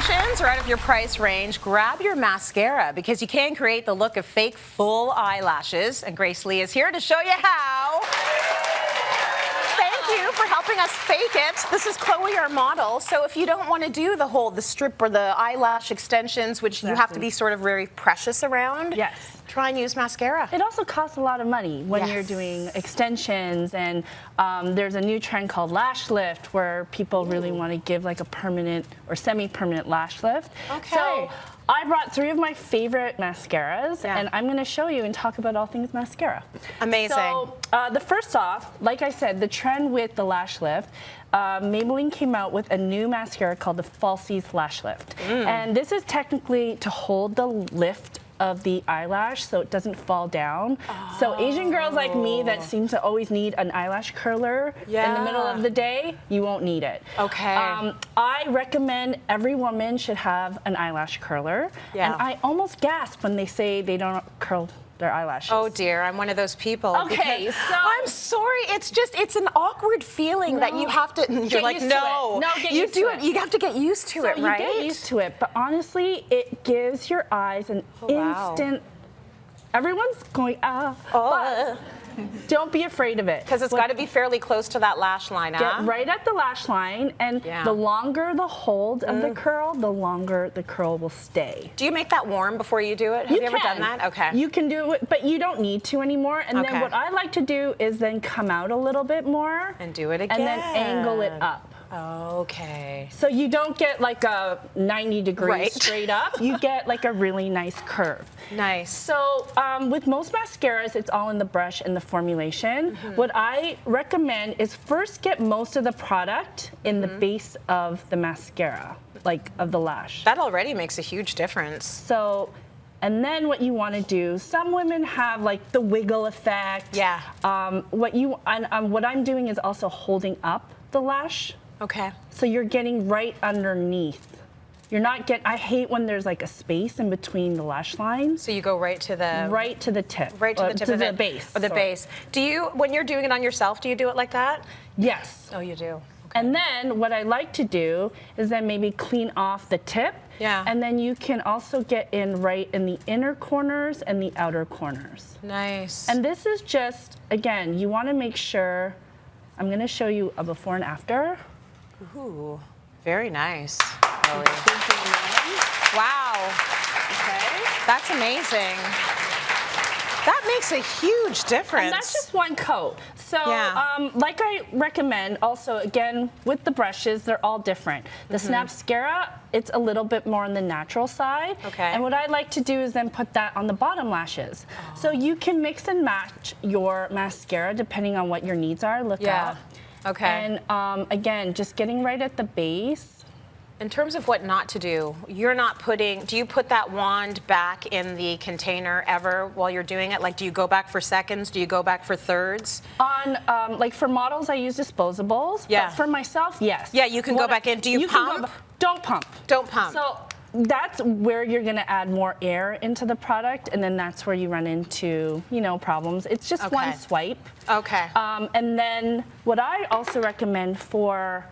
extensions are out of your price range, grab your mascara because you can create the look of fake full eyelashes. And Grace Lee is here to show you how. Thank you for helping us fake it. This is Chloe, our model. So if you don't want to do the strip or the eyelash extensions, which you have to be sort of very precious around, try and use mascara. It also costs a lot of money when you're doing extensions, and there's a new trend called lash lift where people really want to give like a permanent or semi-permanent lash lift. Okay. So I brought 3 of my favorite mascaras, and I'm going to show you and talk about all things mascara. Amazing. So the first off, like I said, the trend with the lash lift, Maybelline came out with a new mascara called the Falsies Lash Lift. And this is technically to hold the lift of the eyelash so it doesn't fall down. So Asian girls like me that seem to always need an eyelash curler in the middle of the day, you won't need it. Okay. I recommend every woman should have an eyelash curler. And I almost gasp when they say they don't curl their eyelashes. Oh dear, I'm one of those people. Okay, so I'm sorry. It's an awkward feeling that you have to. You're like, no, get used to it. You have to get used to it, right? You get used to it, but honestly, it gives your eyes an instant. Everyone's going but don't be afraid of it. Because it's got to be fairly close to that lash line, Get right at the lash line, and the longer the hold of the curl, the longer the curl will stay. Do you make that warm before you do it? Have you ever done that? Okay. You can do it, but you don't need to anymore. And then what I like to do is then come out a little bit more. And do it again. And then angle it up. Okay. So you don't get like a 90 degrees straight up. You get like a really nice curve. Nice. So with most mascaras, it's all in the brush and the formulation. What I recommend is first get most of the product in the base of the mascara, like of the lash. That already makes a huge difference. So, and then what you want to do, some women have like the wiggle effect. Yeah. What I'm doing is also holding up the lash. Okay. So you're getting right underneath. You're not I hate when there's like a space in between the lash lines. So you go right to the tip. Right to the tip of the base. Or the base. Do you, when you're doing it on yourself, do you do it like that? Yes. Oh, you do. Okay. And then what I like to do is then maybe clean off the tip. Yeah. And then you can also get in right in the inner corners and the outer corners. Nice. And this is just, again, you want to make sure, I'm going to show you a before and after. Ooh, very nice. Wow. Okay. That's amazing. That makes a huge difference. And that's just one coat. So, like I recommend, also, again, with the brushes, they're all different. The Snapscara, it's a little bit more on the natural side. Okay. And what I like to do is then put that on the bottom lashes. So you can mix and match your mascara depending on what your needs are. Look up. Okay. And again, just getting right at the base. In terms of what not to do, you're not putting, do you put that wand back in the container ever while you're doing it? Like, do you go back for seconds? Do you go back for thirds? On, like for models, I use disposables. Yeah. But for myself, yes. Yeah, you can go back in. Do you pump? Don't pump. Don't pump. So that's where you're going to add more air into the product, and then that's where you run into, problems. It's just one swipe. Okay. And then what I also recommend for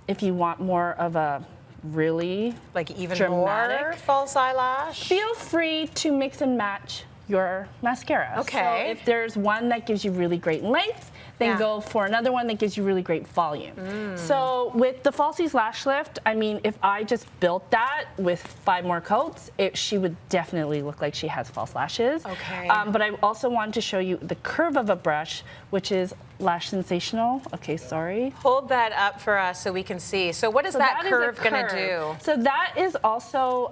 if you want more of a really like even dramatic more false eyelash, feel free to mix and match your mascara. Okay. So if there's one that gives you really great length, then go for another one that gives you really great volume. So with the Falsies Lash Lift, I mean, if I just built that with 5 more coats, she would definitely look like she has false lashes. Okay. But I also wanted to show you the curve of a brush, which is Lash Sensational. Okay, sorry. Hold that up for us so we can see. So what is that curve going to do? So that is also,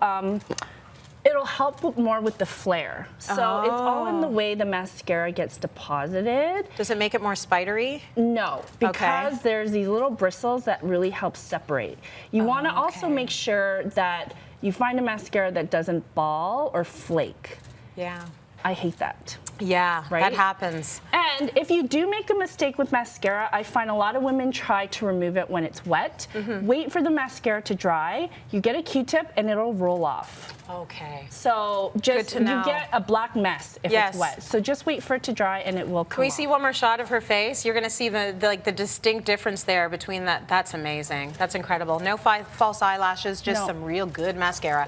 it'll help more with the flare. So it's all in the way the mascara gets deposited. Does it make it more spidery? No, because there's these little bristles that really help separate. You want to also make sure that you find a mascara that doesn't ball or flake. Yeah. I hate that. Yeah, right? that happens. And if you do make a mistake with mascara, I find a lot of women try to remove it when it's wet. Wait for the mascara to dry. You get a Q-tip and it'll roll off. Okay. So just you get a black mess if it's wet. So just wait for it to dry and it will come Can we off. see one more shot of her face? You're going to see the distinct difference there between that. That's amazing. That's incredible. No false eyelashes, just some real good mascara.